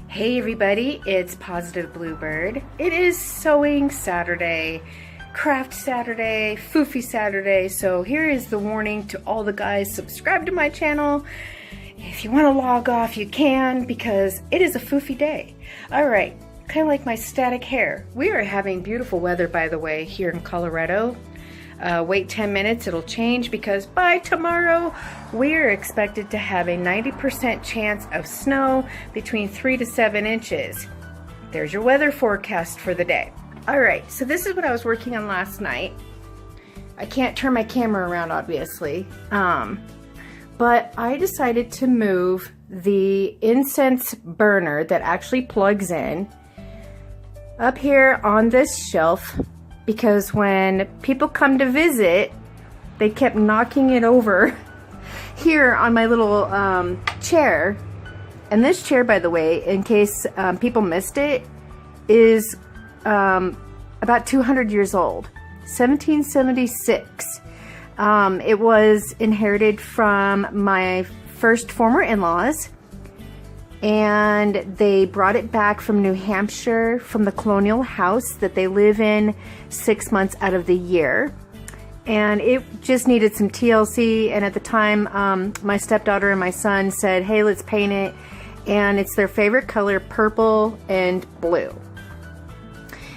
Hey everybody, it's Positive Bluebird. It is Sewing Saturday, Craft Saturday, Foofy Saturday, so here is the warning to all the guys. Subscribe to my channel. If you want to log off, you can, because it is a foofy day. Alright, kind of like my static hair. We are having beautiful weather, by the way, here in Colorado. Wait 10 minutes, it'll change, because by tomorrow we are expected to have a 90% chance of snow between 3 to 7 inches. There's your weather forecast for the day. Alright, so this is what I was working on last night. I can't turn my camera around, obviously, but I decided to move the incense burner that actually plugs in up here on this shelf, because when people come to visit, they kept knocking it over here on my little chair. And this chair, by the way, in case people missed it, is about 200 years old, 1776. It was inherited from my first former in-laws, and they brought it back from New Hampshire, from the colonial house that they live in 6 months out of the year. And it just needed some TLC, and at the time my stepdaughter and my son said, hey, let's paint it, and it's their favorite color, purple and blue.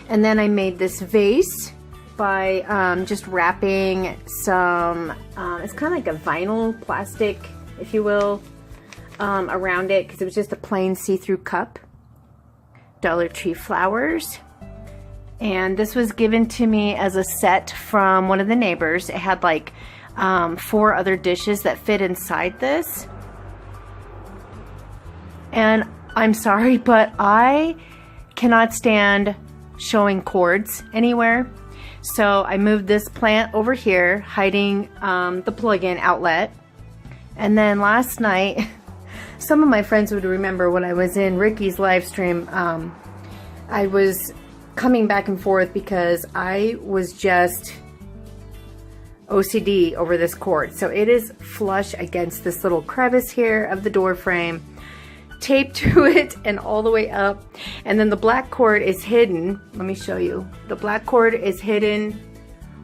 And then I made this vase by just wrapping some, it's kind of like a vinyl plastic, if you will, around it, because it was just a plain see-through cup. Dollar Tree flowers. And this was given to me as a set from one of the neighbors. It had like 4 other dishes that fit inside this. And I'm sorry, but I cannot stand showing cords anywhere. So I moved this plant over here, hiding the plug-in outlet. And then last night, some of my friends would remember when I was in Ricky's live stream, I was coming back and forth because I was just OCD over this cord. So it is flush against this little crevice here of the door frame, taped to it and all the way up. And then the black cord is hidden. Let me show you. The black cord is hidden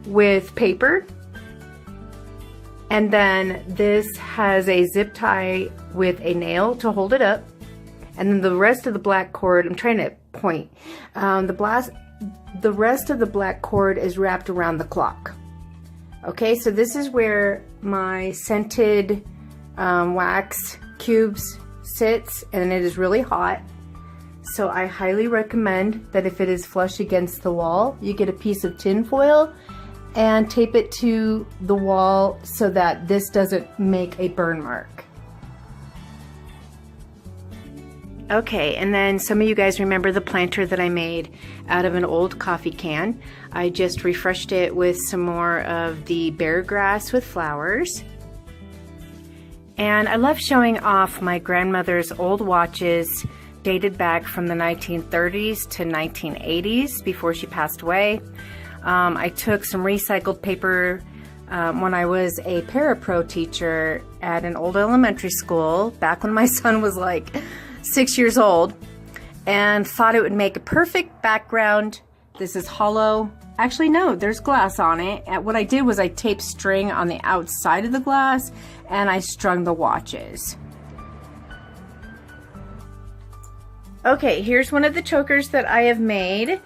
with paper. And then this has a zip tie with a nail to hold it up. And then the rest of the black cord, I'm trying to point, the rest of the black cord is wrapped around the clock. Okay, so this is where my scented wax cubes sits, and it is really hot. So I highly recommend that if it is flush against the wall, you get a piece of tin foil and tape it to the wall so that this doesn't make a burn mark. Okay, and then some of you guys remember the planter that I made out of an old coffee can. I just refreshed it with some more of the bear grass with flowers. And I love showing off my grandmother's old watches dated back from the 1930s to 1980s before she passed away. I took some recycled paper when I was a parapro teacher at an old elementary school back when my son was like 6 years old, and thought it would make a perfect background. This is hollow. Actually, no, there's glass on it. And what I did was I taped string on the outside of the glass, and I strung the watches. Okay, here's one of the chokers that I have made.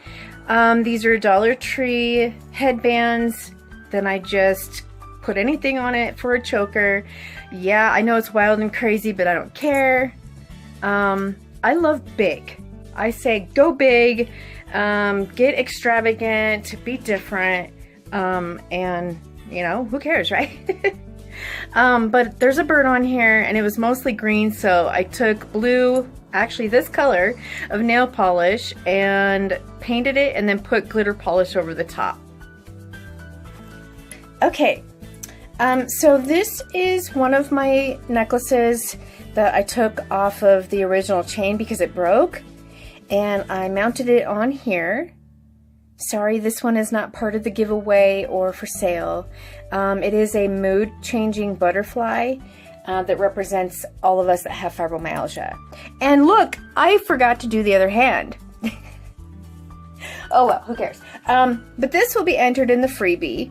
These are Dollar Tree headbands. Then I just put anything on it for a choker. Yeah, I know it's wild and crazy, but I don't care. I love big. I say go big, get extravagant, be different, and you know, who cares, right? But there's a bird on here, and it was mostly green, so I took blue, actually this color of nail polish, and painted it, and then put glitter polish over the top. Okay, so this is one of my necklaces that I took off of the original chain because it broke, and I mounted it on here. Sorry, this one is not part of the giveaway or for sale. It is a mood changing butterfly. that represents all of us that have fibromyalgia. And look, I forgot to do the other hand. Oh well, who cares? But this will be entered in the freebie.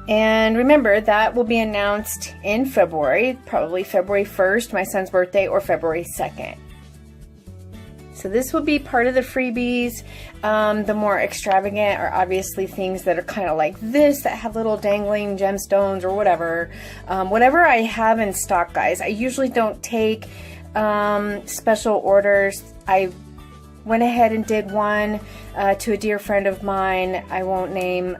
And remember, that will be announced in February, probably February 1st, my son's birthday, or February 2nd. So this will be part of the freebies. The more extravagant are obviously things that are kind of like this, that have little dangling gemstones or whatever. Whatever I have in stock, guys. I usually don't take special orders. I went ahead and did one to a dear friend of mine, I won't name,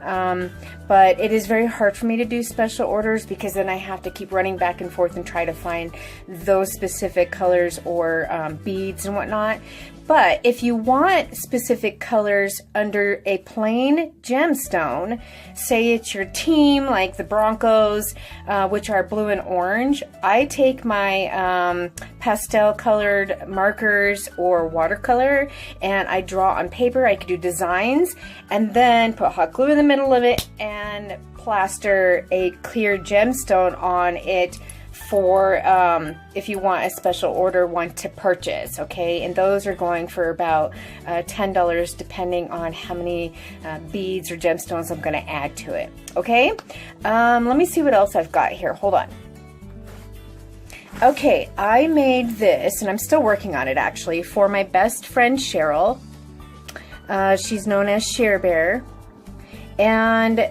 but it is very hard for me to do special orders because then I have to keep running back and forth and try to find those specific colors or beads and whatnot. But if you want specific colors under a plain gemstone, say it's your team, like the Broncos, which are blue and orange, I take my pastel colored markers or watercolor and I draw on paper. I could do designs and then put hot glue in the middle of it and plaster a clear gemstone on it for if you want a special order one to purchase, okay? And those are going for about $10 depending on how many beads or gemstones I'm going to add to it, okay? Let me see what else I've got here. Hold on. Okay, I made this, and I'm still working on it actually, for my best friend Cheryl. She's known as Share Bear. And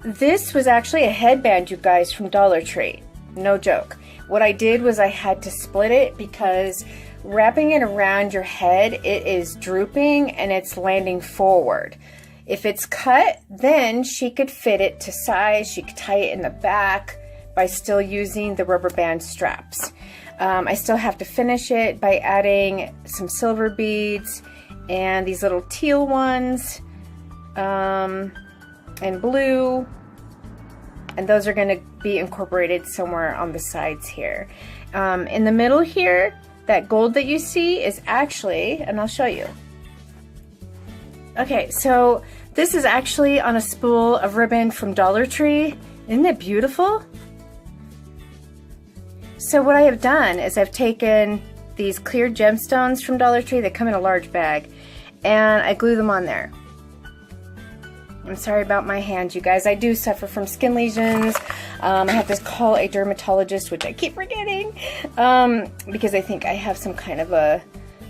this was actually a headband, you guys, from Dollar Tree. No joke. What I did was I had to split it because wrapping it around your head, it is drooping and it's landing forward. If it's cut, then she could fit it to size. She could tie it in the back by still using the rubber band straps. I still have to finish it by adding some silver beads and these little teal ones and blue. And those are going to be incorporated somewhere on the sides here. In the middle here, that gold that you see is actually, and I'll show you. Okay, so this is actually on a spool of ribbon from Dollar Tree. Isn't it beautiful? So what I have done is I've taken these clear gemstones from Dollar Tree that come in a large bag, and I glue them on there. I'm sorry about my hands, you guys. I do suffer from skin lesions. I have to call a dermatologist, which I keep forgetting, because I think I have some kind of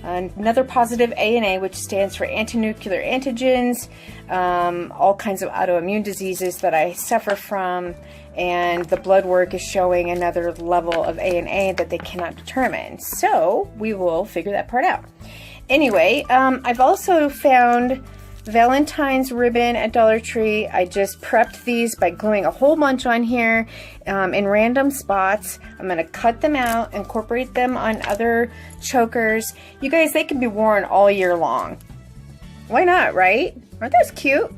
another positive ANA, which stands for antinuclear antigens, all kinds of autoimmune diseases that I suffer from, and the blood work is showing another level of ANA that they cannot determine. So we will figure that part out. Anyway, I've also found Valentine's ribbon at Dollar Tree. I just prepped these by gluing a whole bunch on here in random spots. I'm going to cut them out, incorporate them on other chokers. You guys, they can be worn all year long. Why not, right? Aren't those cute?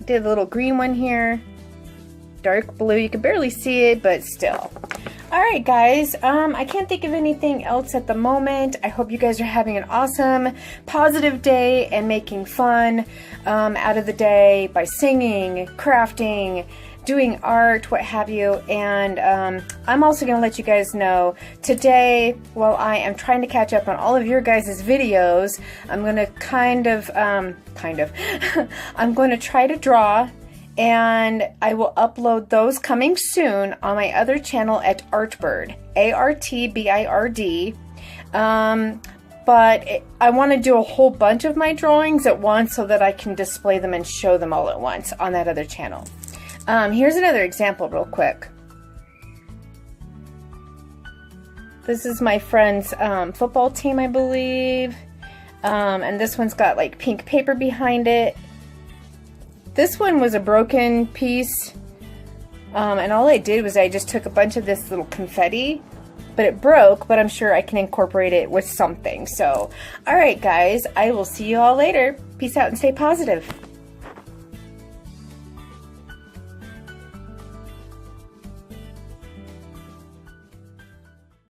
Did a little green one here. Dark blue. You can barely see it, but still. Alright guys, I can't think of anything else at the moment. I hope you guys are having an awesome, positive day and making fun out of the day by singing, crafting, doing art, what have you. And I'm also going to let you guys know today, while I am trying to catch up on all of your guys' videos, I'm going to I'm going to try to draw, and I will upload those coming soon on my other channel at Artbird, ARTBIRD. But I want to do a whole bunch of my drawings at once so that I can display them and show them all at once on that other channel. Here's another example real quick. This is my friend's football team, I believe. And this one's got like pink paper behind it. This one was a broken piece, and all I did was I just took a bunch of this little confetti, but it broke, but I'm sure I can incorporate it with something. So, alright guys, I will see you all later. Peace out and stay positive.